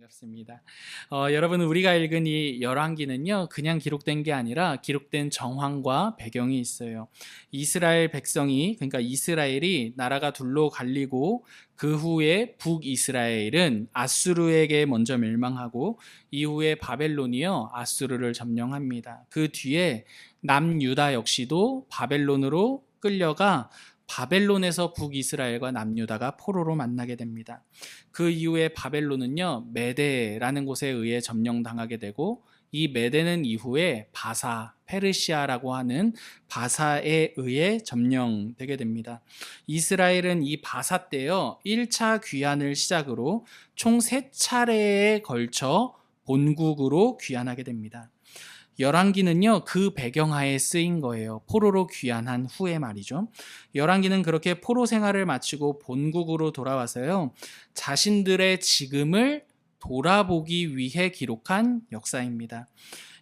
반갑습니다. 여러분 우리가 읽은 이 열왕기는요 그냥 기록된 게 아니라 기록된 정황과 배경이 있어요. 이스라엘 백성이 그러니까 이스라엘이 나라가 둘로 갈리고 그 후에 북이스라엘은 아수르에게 먼저 멸망하고 이후에 바벨론이요 아수르를 점령합니다. 그 뒤에 남유다 역시도 바벨론으로 끌려가 바벨론에서 북이스라엘과 남유다가 포로로 만나게 됩니다. 그 이후에 바벨론은요 메데라는 곳에 의해 점령당하게 되고 이 메데는 이후에 바사, 페르시아라고 하는 바사에 의해 점령되게 됩니다. 이스라엘은 이 바사 때요 1차 귀환을 시작으로 총 3차례에 걸쳐 본국으로 귀환하게 됩니다. 열왕기는요 그 배경하에 쓰인 거예요. 포로로 귀환한 후에 말이죠. 열왕기는 그렇게 포로 생활을 마치고 본국으로 돌아와서요 자신들의 지금을 돌아보기 위해 기록한 역사입니다.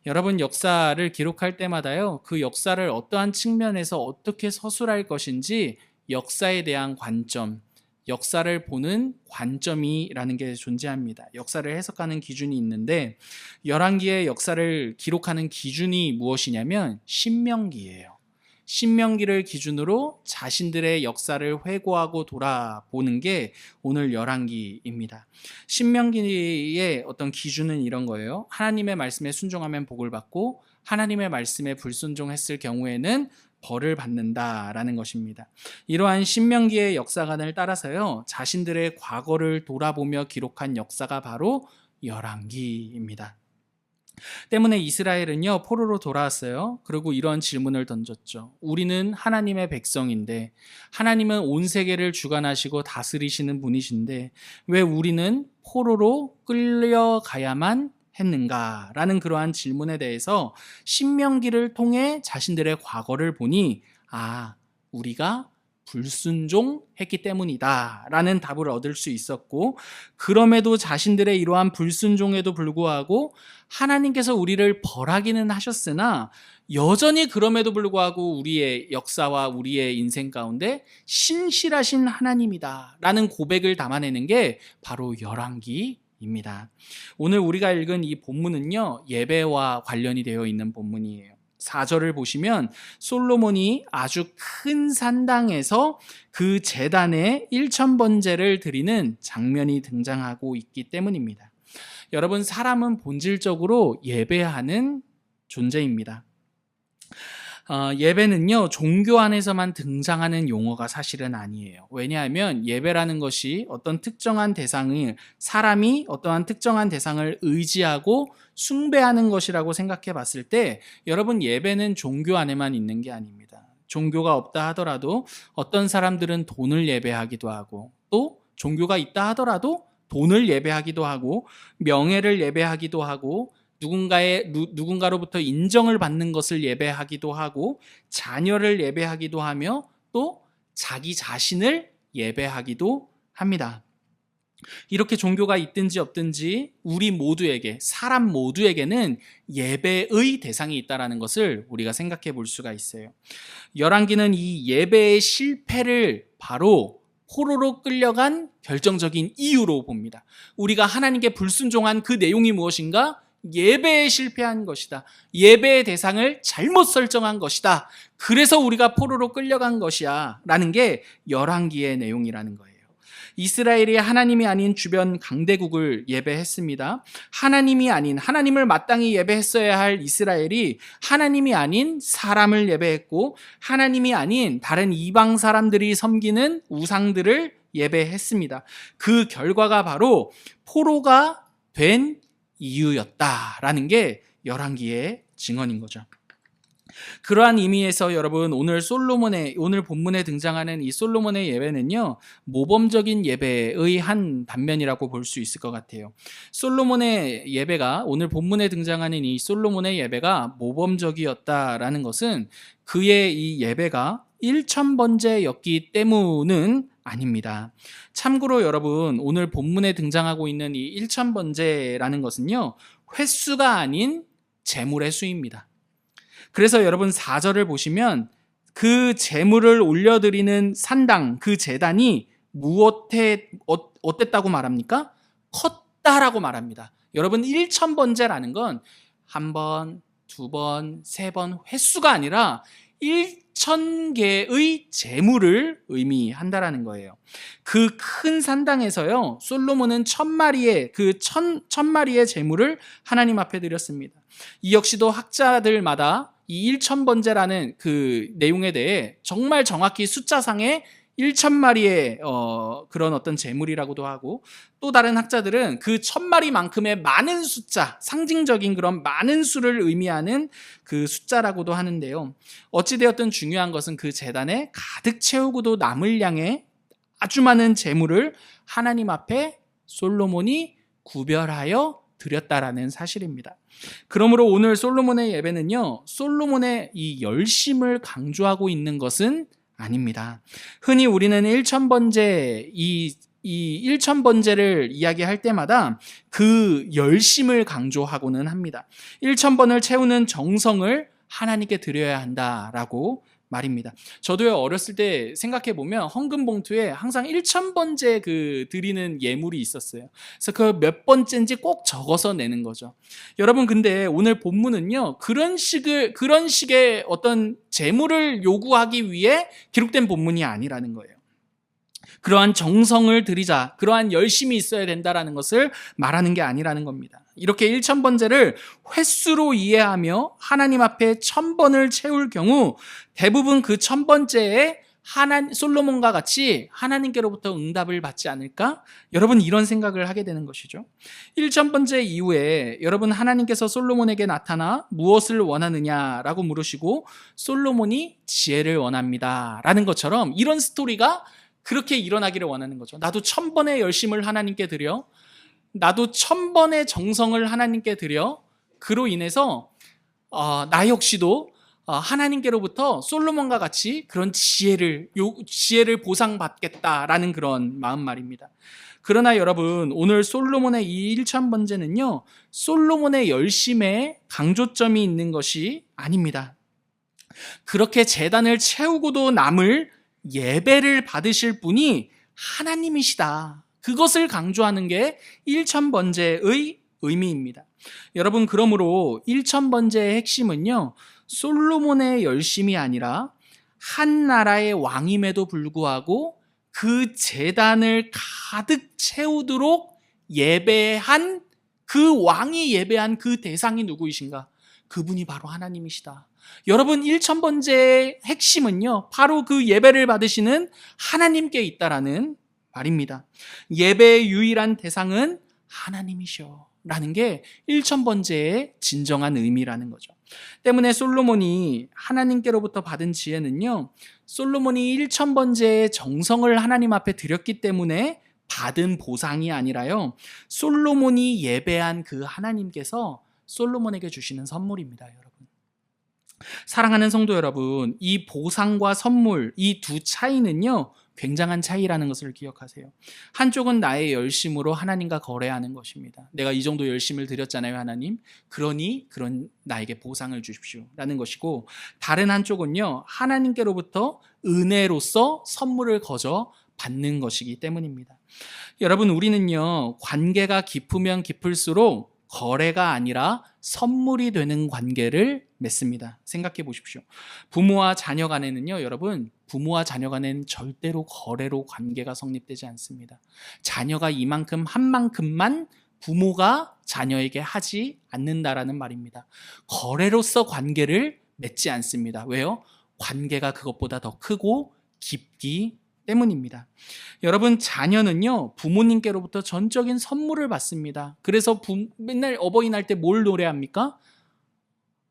여러분 역사를 기록할 때마다요 그 역사를 어떠한 측면에서 어떻게 서술할 것인지 역사에 대한 관점, 역사를 보는 관점이라는 게 존재합니다. 역사를 해석하는 기준이 있는데 열왕기의 역사를 기록하는 기준이 무엇이냐면 신명기예요. 신명기를 기준으로 자신들의 역사를 회고하고 돌아보는 게 오늘 열왕기입니다. 신명기의 어떤 기준은 이런 거예요. 하나님의 말씀에 순종하면 복을 받고 하나님의 말씀에 불순종했을 경우에는 벌을 받는다라는 것입니다. 이러한 신명기의 역사관을 따라서요 자신들의 과거를 돌아보며 기록한 역사가 바로 열왕기입니다. 때문에 이스라엘은요 포로로 돌아왔어요. 그리고 이런 질문을 던졌죠. 우리는 하나님의 백성인데 하나님은 온 세계를 주관하시고 다스리시는 분이신데 왜 우리는 포로로 끌려가야만 했는가라는 그러한 질문에 대해서 신명기를 통해 자신들의 과거를 보니 우리가 불순종했기 때문이다 라는 답을 얻을 수 있었고 그럼에도 자신들의 이러한 불순종에도 불구하고 하나님께서 우리를 벌하기는 하셨으나 여전히 그럼에도 불구하고 우리의 역사와 우리의 인생 가운데 신실하신 하나님이다 라는 고백을 담아내는 게 바로 열왕기입니다. 오늘 우리가 읽은 이 본문은요 예배와 관련이 되어 있는 본문이에요. 4절을 보시면 솔로몬이 아주 큰 산당에서 그 제단에 1000번제를 드리는 장면이 등장하고 있기 때문입니다. 여러분 사람은 본질적으로 예배하는 존재입니다. 예배는요 종교 안에서만 등장하는 용어가 사실은 아니에요. 왜냐하면 예배라는 것이 어떤 특정한 대상을 사람이 어떠한 특정한 대상을 의지하고 숭배하는 것이라고 생각해 봤을 때 여러분 예배는 종교 안에만 있는 게 아닙니다. 종교가 없다 하더라도 어떤 사람들은 돈을 예배하기도 하고 또 종교가 있다 하더라도 돈을 예배하기도 하고 명예를 예배하기도 하고 누군가로부터 인정을 받는 것을 예배하기도 하고 자녀를 예배하기도 하며 또 자기 자신을 예배하기도 합니다. 이렇게 종교가 있든지 없든지 우리 모두에게 사람 모두에게는 예배의 대상이 있다는 것을 우리가 생각해 볼 수가 있어요. 열왕기는 이 예배의 실패를 바로 포로로 끌려간 결정적인 이유로 봅니다. 우리가 하나님께 불순종한 그 내용이 무엇인가? 예배에 실패한 것이다. 예배의 대상을 잘못 설정한 것이다. 그래서 우리가 포로로 끌려간 것이야 라는 게 열왕기의 내용이라는 거예요. 이스라엘이 하나님이 아닌 주변 강대국을 예배했습니다. 하나님이 아닌 하나님을 마땅히 예배했어야 할 이스라엘이 하나님이 아닌 사람을 예배했고 하나님이 아닌 다른 이방 사람들이 섬기는 우상들을 예배했습니다. 그 결과가 바로 포로가 된 이유였다라는 게 열왕기의 증언인 거죠. 그러한 의미에서 여러분 오늘 본문에 등장하는 이 솔로몬의 예배는요 모범적인 예배의 한 단면이라고 볼 수 있을 것 같아요. 솔로몬의 예배가 오늘 본문에 등장하는 이 솔로몬의 예배가 모범적이었다라는 것은 그의 이 예배가 1000번제였기 때문은 아닙니다. 참고로 여러분 오늘 본문에 등장하고 있는 이 1000번제라는 것은요 횟수가 아닌 제물의 수입니다. 그래서 여러분 4절을 보시면 그 제물을 올려드리는 산당, 그 제단이 어땠다고 말합니까? 맞다라고 말합니다. 여러분 1000번제라는 건 한 번, 두 번, 세 번 횟수가 아니라 1000개의 제물을 의미한다라는 거예요. 그 큰 산당에서요, 솔로몬은 1000마리의 그 1000마리의 제물을 하나님 앞에 드렸습니다. 이 역시도 학자들마다 이 1000번제라는 그 내용에 대해 정말 정확히 숫자상의 1000마리의 그런 어떤 제물이라고도 하고, 또 다른 학자들은 그 1000마리만큼의 많은 숫자, 상징적인 그런 많은 수를 의미하는 그 숫자라고도 하는데요. 어찌되었든 중요한 것은 그 제단에 가득 채우고도 남을 향해 아주 많은 제물을 하나님 앞에 솔로몬이 구별하여 드렸다라는 사실입니다. 그러므로 오늘 솔로몬의 예배는요, 솔로몬의 이 열심을 강조하고 있는 것은 아닙니다. 흔히 우리는 1000번제, 이 1000번제를 이야기할 때마다 그 열심을 강조하고는 합니다. 1000번을 채우는 정성을 하나님께 드려야 한다라고 말입니다. 저도요, 어렸을 때 생각해 보면 헌금 봉투에 항상 1000번째 그 드리는 예물이 있었어요. 그래서 그 몇 번째인지 꼭 적어서 내는 거죠. 여러분, 근데 오늘 본문은요, 그런 식의 어떤 재물을 요구하기 위해 기록된 본문이 아니라는 거예요. 그러한 정성을 들이자, 그러한 열심이 있어야 된다라는 것을 말하는 게 아니라는 겁니다. 이렇게 1000번제를 횟수로 이해하며 하나님 앞에 1000번을 채울 경우 대부분 그 1000번제에 솔로몬과 같이 하나님께로부터 응답을 받지 않을까? 여러분, 이런 생각을 하게 되는 것이죠. 1000번제 이후에 여러분, 하나님께서 솔로몬에게 나타나 무엇을 원하느냐라고 물으시고 솔로몬이 지혜를 원합니다 라는 것처럼 이런 스토리가 그렇게 일어나기를 원하는 거죠. 나도 1000번의 열심을 하나님께 드려, 나도 1000번의 정성을 하나님께 드려, 그로 인해서 나 역시도 하나님께로부터 솔로몬과 같이 그런 지혜를 보상받겠다라는 그런 마음 말입니다. 그러나 여러분, 오늘 솔로몬의 이 1000번제는요, 솔로몬의 열심에 강조점이 있는 것이 아닙니다. 그렇게 제단을 채우고도 남을 예배를 받으실 분이 하나님이시다, 그것을 강조하는 게 1000번제의 의미입니다. 여러분, 그러므로 1000번제의 핵심은요, 솔로몬의 열심이 아니라 한 나라의 왕임에도 불구하고 그 제단을 가득 채우도록 예배한 그 왕이 예배한 그 대상이 누구이신가? 그분이 바로 하나님이시다. 여러분, 1000번제의 핵심은요, 바로 그 예배를 받으시는 하나님께 있다라는 말입니다. 예배의 유일한 대상은 하나님이셔 라는 게 1000번제의 진정한 의미라는 거죠. 때문에 솔로몬이 하나님께로부터 받은 지혜는요, 솔로몬이 1000번제의 정성을 하나님 앞에 드렸기 때문에 받은 보상이 아니라요, 솔로몬이 예배한 그 하나님께서 솔로몬에게 주시는 선물입니다. 여러분, 사랑하는 성도 여러분, 이 보상과 선물, 이 두 차이는요, 굉장한 차이라는 것을 기억하세요. 한쪽은 나의 열심으로 하나님과 거래하는 것입니다. 내가 이 정도 열심을 드렸잖아요, 하나님. 그러니 그런 나에게 보상을 주십시오 라는 것이고, 다른 한쪽은요, 하나님께로부터 은혜로서 선물을 거저 받는 것이기 때문입니다. 여러분, 우리는요, 관계가 깊으면 깊을수록 거래가 아니라 선물이 되는 관계를 맺습니다. 생각해 보십시오. 부모와 자녀 간에는요, 여러분, 부모와 자녀 간에는 절대로 거래로 관계가 성립되지 않습니다. 자녀가 이만큼 한 만큼만 부모가 자녀에게 하지 않는다라는 말입니다. 거래로서 관계를 맺지 않습니다. 왜요? 관계가 그것보다 더 크고 깊기 때문입니다. 여러분, 자녀는요, 부모님께로부터 전적인 선물을 받습니다. 그래서 맨날 어버이날 때 뭘 노래합니까?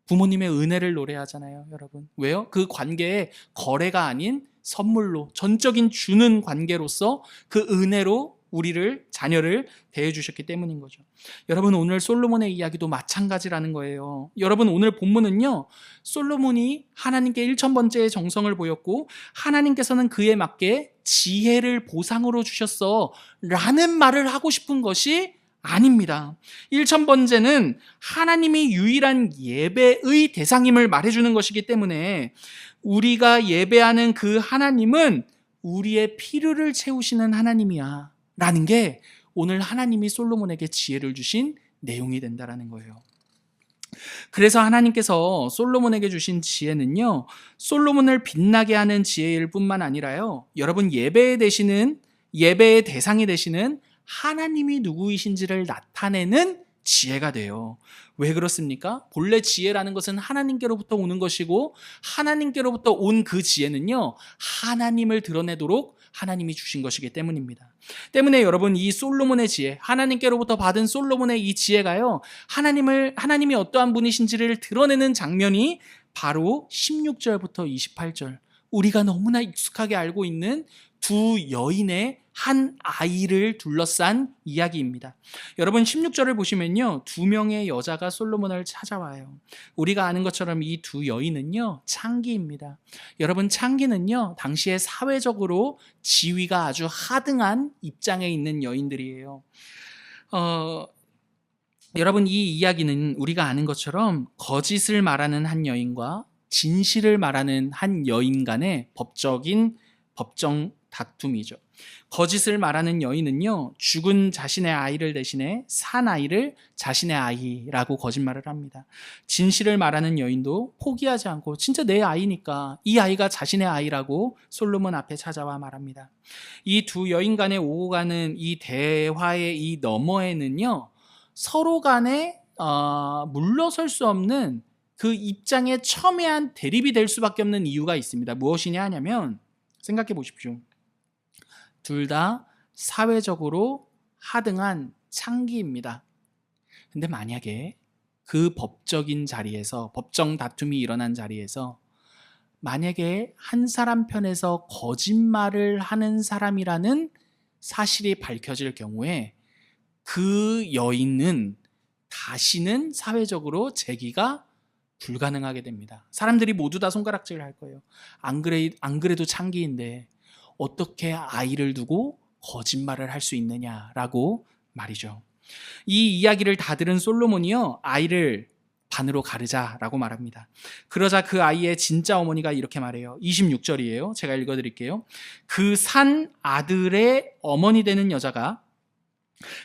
부모님의 은혜를 노래하잖아요, 여러분. 왜요? 그 관계에 거래가 아닌 선물로, 전적인 주는 관계로서 그 은혜로 우리를, 자녀를 대해주셨기 때문인 거죠. 여러분, 오늘 솔로몬의 이야기도 마찬가지라는 거예요. 여러분, 오늘 본문은요, 솔로몬이 하나님께 1000번째의 정성을 보였고 하나님께서는 그에 맞게 지혜를 보상으로 주셨어 라는 말을 하고 싶은 것이 아닙니다. 1000번째는 하나님이 유일한 예배의 대상임을 말해주는 것이기 때문에 우리가 예배하는 그 하나님은 우리의 필요를 채우시는 하나님이야 라는 게 오늘 하나님이 솔로몬에게 지혜를 주신 내용이 된다라는 거예요. 그래서 하나님께서 솔로몬에게 주신 지혜는요, 솔로몬을 빛나게 하는 지혜일 뿐만 아니라요, 여러분 예배의 대상이 되시는 하나님이 누구이신지를 나타내는 지혜가 돼요. 왜 그렇습니까? 본래 지혜라는 것은 하나님께로부터 오는 것이고, 하나님께로부터 온 그 지혜는요, 하나님을 드러내도록 하나님이 주신 것이기 때문입니다. 때문에 여러분, 이 솔로몬의 지혜, 하나님께로부터 받은 솔로몬의 이 지혜가요, 하나님이 어떠한 분이신지를 드러내는 장면이 바로 16절부터 28절, 우리가 너무나 익숙하게 알고 있는 두 여인의 한 아이를 둘러싼 이야기입니다. 여러분 16절을 보시면요, 두 명의 여자가 솔로몬을 찾아와요. 우리가 아는 것처럼 이 두 여인은요, 창기입니다. 여러분 창기는요, 당시에 사회적으로 지위가 아주 하등한 입장에 있는 여인들이에요. 여러분 이 이야기는 우리가 아는 것처럼 거짓을 말하는 한 여인과 진실을 말하는 한 여인 간의 법정 다툼이죠. 거짓을 말하는 여인은요, 죽은 자신의 아이를 대신해 산 아이를 자신의 아이라고 거짓말을 합니다. 진실을 말하는 여인도 포기하지 않고 진짜 내 아이니까 이 아이가 자신의 아이라고 솔로몬 앞에 찾아와 말합니다. 이 두 여인 간에 오고 가는 이 대화의 이 너머에는요, 서로 간에 물러설 수 없는 그 입장에 첨예한 대립이 될 수밖에 없는 이유가 있습니다. 무엇이냐 하냐면, 생각해 보십시오. 둘 다 사회적으로 하등한 창기입니다. 근데 만약에 그 법적인 자리에서, 법정 다툼이 일어난 자리에서 만약에 한 사람 편에서 거짓말을 하는 사람이라는 사실이 밝혀질 경우에 그 여인은 다시는 사회적으로 재기가 불가능하게 됩니다. 사람들이 모두 다 손가락질을 할 거예요. 안 그래도 창기인데 어떻게 아이를 두고 거짓말을 할 수 있느냐라고 말이죠. 이 이야기를 다 들은 솔로몬이요, 아이를 반으로 가르자라고 말합니다. 그러자 그 아이의 진짜 어머니가 이렇게 말해요. 26절이에요. 제가 읽어드릴게요. 그 산 아들의 어머니 되는 여자가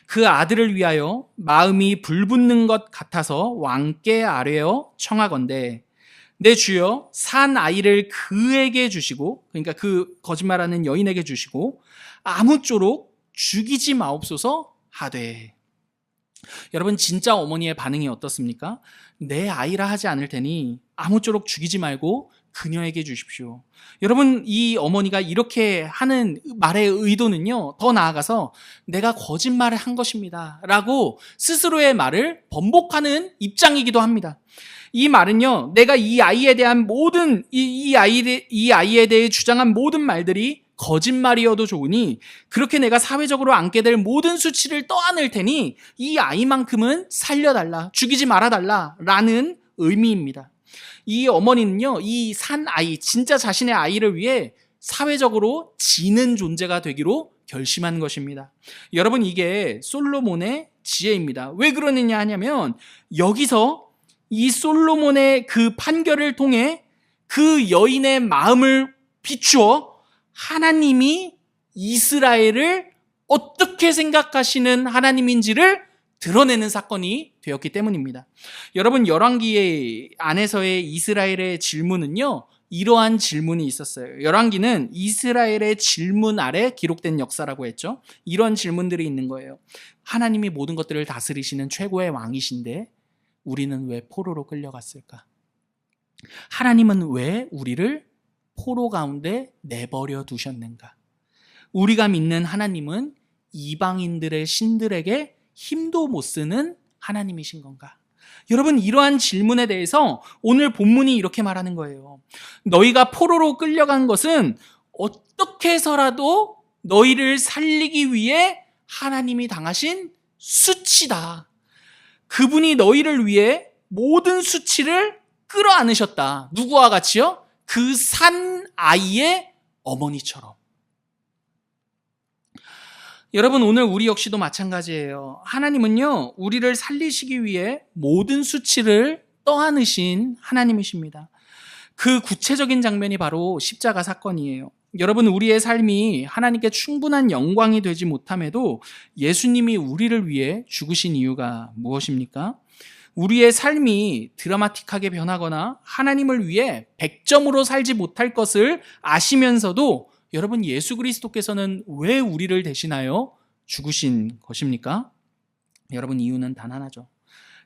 그 아들을 위하여 마음이 불붙는 것 같아서 왕께 아뢰어 청하건대, 내 주여 산 아이를 그에게 주시고, 그러니까 그 거짓말하는 여인에게 주시고 아무쪼록 죽이지 마옵소서 하되. 여러분 진짜 어머니의 반응이 어떻습니까? 내 아이라 하지 않을 테니 아무쪼록 죽이지 말고 그녀에게 주십시오. 여러분 이 어머니가 이렇게 하는 말의 의도는요, 더 나아가서 내가 거짓말을 한 것입니다 라고 스스로의 말을 번복하는 입장이기도 합니다. 이 말은요, 내가 이 아이에 대한 모든 이 아이에 대해 주장한 모든 말들이 거짓말이어도 좋으니 그렇게 내가 사회적으로 안게 될 모든 수치를 떠안을 테니 이 아이만큼은 살려달라, 죽이지 말아달라 라는 의미입니다. 이 어머니는요, 이 산 아이, 진짜 자신의 아이를 위해 사회적으로 지는 존재가 되기로 결심한 것입니다. 여러분 이게 솔로몬의 지혜입니다. 왜 그러느냐 하냐면, 여기서 이 솔로몬의 그 판결을 통해 그 여인의 마음을 비추어 하나님이 이스라엘을 어떻게 생각하시는 하나님인지를 드러내는 사건이 되었기 때문입니다. 여러분 열왕기 안에서의 이스라엘의 질문은요, 이러한 질문이 있었어요. 열왕기는 이스라엘의 질문 아래 기록된 역사라고 했죠. 이런 질문들이 있는 거예요. 하나님이 모든 것들을 다스리시는 최고의 왕이신데 우리는 왜 포로로 끌려갔을까? 하나님은 왜 우리를 포로 가운데 내버려 두셨는가? 우리가 믿는 하나님은 이방인들의 신들에게 힘도 못 쓰는 하나님이신 건가? 여러분 이러한 질문에 대해서 오늘 본문이 이렇게 말하는 거예요. 너희가 포로로 끌려간 것은 어떻게 해서라도 너희를 살리기 위해 하나님이 당하신 수치다. 그분이 너희를 위해 모든 수치를 끌어안으셨다. 누구와 같이요? 그 산 아이의 어머니처럼. 여러분 오늘 우리 역시도 마찬가지예요. 하나님은요, 우리를 살리시기 위해 모든 수치를 떠안으신 하나님이십니다. 그 구체적인 장면이 바로 십자가 사건이에요. 여러분, 우리의 삶이 하나님께 충분한 영광이 되지 못함에도 예수님이 우리를 위해 죽으신 이유가 무엇입니까? 우리의 삶이 드라마틱하게 변하거나 하나님을 위해 100점으로 살지 못할 것을 아시면서도 여러분, 예수 그리스도께서는 왜 우리를 대신하여 죽으신 것입니까? 여러분, 이유는 단 하나죠.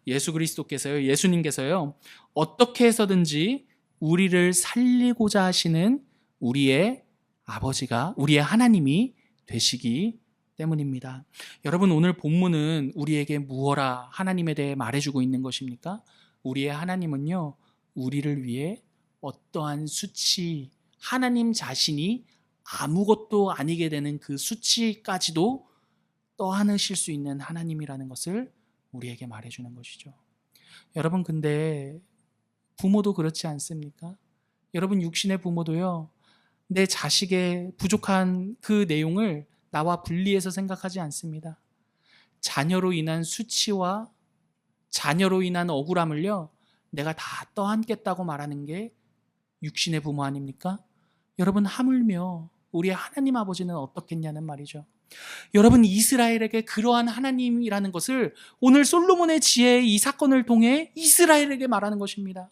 예수님께서요, 어떻게 해서든지 우리를 살리고자 하시는 우리의 아버지가, 우리의 하나님이 되시기 때문입니다. 여러분, 오늘 본문은 우리에게 무엇라 하나님에 대해 말해주고 있는 것입니까? 우리의 하나님은요, 우리를 위해 어떠한 수치, 하나님 자신이 아무것도 아니게 되는 그 수치까지도 떠안으실 수 있는 하나님이라는 것을 우리에게 말해주는 것이죠. 여러분, 근데 부모도 그렇지 않습니까? 여러분, 육신의 부모도요, 내 자식의 부족한 그 내용을 나와 분리해서 생각하지 않습니다. 자녀로 인한 수치와 자녀로 인한 억울함을요, 내가 다 떠안겠다고 말하는 게 육신의 부모 아닙니까? 여러분, 하물며 우리 하나님 아버지는 어떻겠냐는 말이죠. 여러분, 이스라엘에게 그러한 하나님이라는 것을 오늘 솔로몬의 지혜의 이 사건을 통해 이스라엘에게 말하는 것입니다.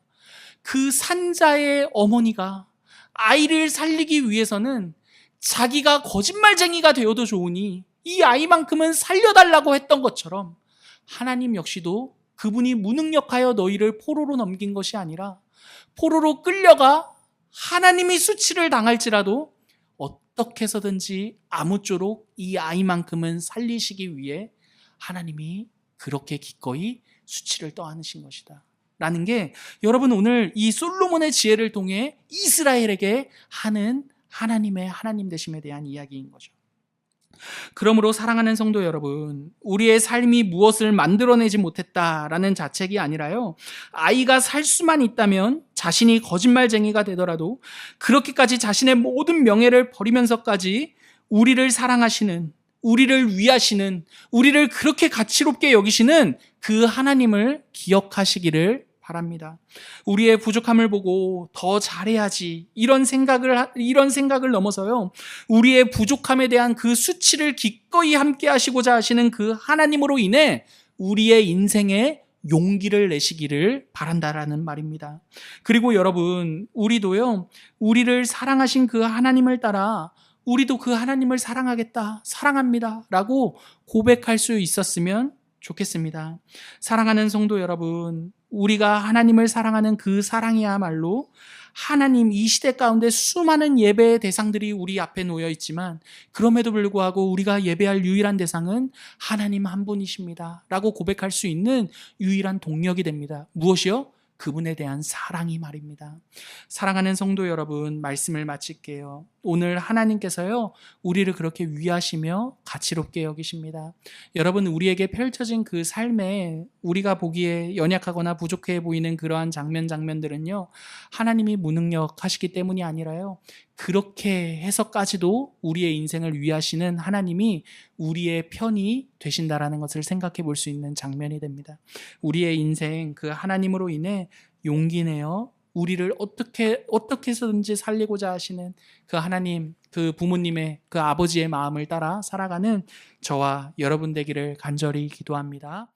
그 산자의 어머니가 아이를 살리기 위해서는 자기가 거짓말쟁이가 되어도 좋으니 이 아이만큼은 살려달라고 했던 것처럼 하나님 역시도 그분이 무능력하여 너희를 포로로 넘긴 것이 아니라 포로로 끌려가 하나님이 수치를 당할지라도 어떻게 해서든지 아무쪼록 이 아이만큼은 살리시기 위해 하나님이 그렇게 기꺼이 수치를 떠안으신 것이다 라는 게 여러분, 오늘 이 솔로몬의 지혜를 통해 이스라엘에게 하는 하나님의 하나님 되심에 대한 이야기인 거죠. 그러므로 사랑하는 성도 여러분, 우리의 삶이 무엇을 만들어내지 못했다라는 자책이 아니라요, 아이가 살 수만 있다면 자신이 거짓말쟁이가 되더라도 그렇게까지 자신의 모든 명예를 버리면서까지 우리를 사랑하시는, 우리를 위하시는, 우리를 그렇게 가치롭게 여기시는 그 하나님을 기억하시기를 바랍니다. 우리의 부족함을 보고 더 잘해야지 이런 생각을 넘어서요, 우리의 부족함에 대한 그 수치를 기꺼이 함께 하시고자 하시는 그 하나님으로 인해 우리의 인생에 용기를 내시기를 바란다라는 말입니다. 그리고 여러분, 우리도요, 우리를 사랑하신 그 하나님을 따라 우리도 그 하나님을 사랑하겠다, 사랑합니다 라고 고백할 수 있었으면 좋겠습니다. 사랑하는 성도 여러분, 우리가 하나님을 사랑하는 그 사랑이야말로 하나님, 이 시대 가운데 수많은 예배의 대상들이 우리 앞에 놓여 있지만 그럼에도 불구하고 우리가 예배할 유일한 대상은 하나님 한 분이십니다 라고 고백할 수 있는 유일한 동력이 됩니다. 무엇이요? 그분에 대한 사랑이 말입니다. 사랑하는 성도 여러분, 말씀을 마칠게요. 오늘 하나님께서요, 우리를 그렇게 위하시며 가치롭게 여기십니다. 여러분, 우리에게 펼쳐진 그 삶에 우리가 보기에 연약하거나 부족해 보이는 그러한 장면들은요, 하나님이 무능력하시기 때문이 아니라요, 그렇게 해서까지도 우리의 인생을 위하시는 하나님이 우리의 편이 되신다라는 것을 생각해 볼 수 있는 장면이 됩니다. 우리의 인생, 그 하나님으로 인해 용기 내어 우리를 어떻게 해서든지 살리고자 하시는 그 하나님, 그 부모님의, 그 아버지의 마음을 따라 살아가는 저와 여러분 되기를 간절히 기도합니다.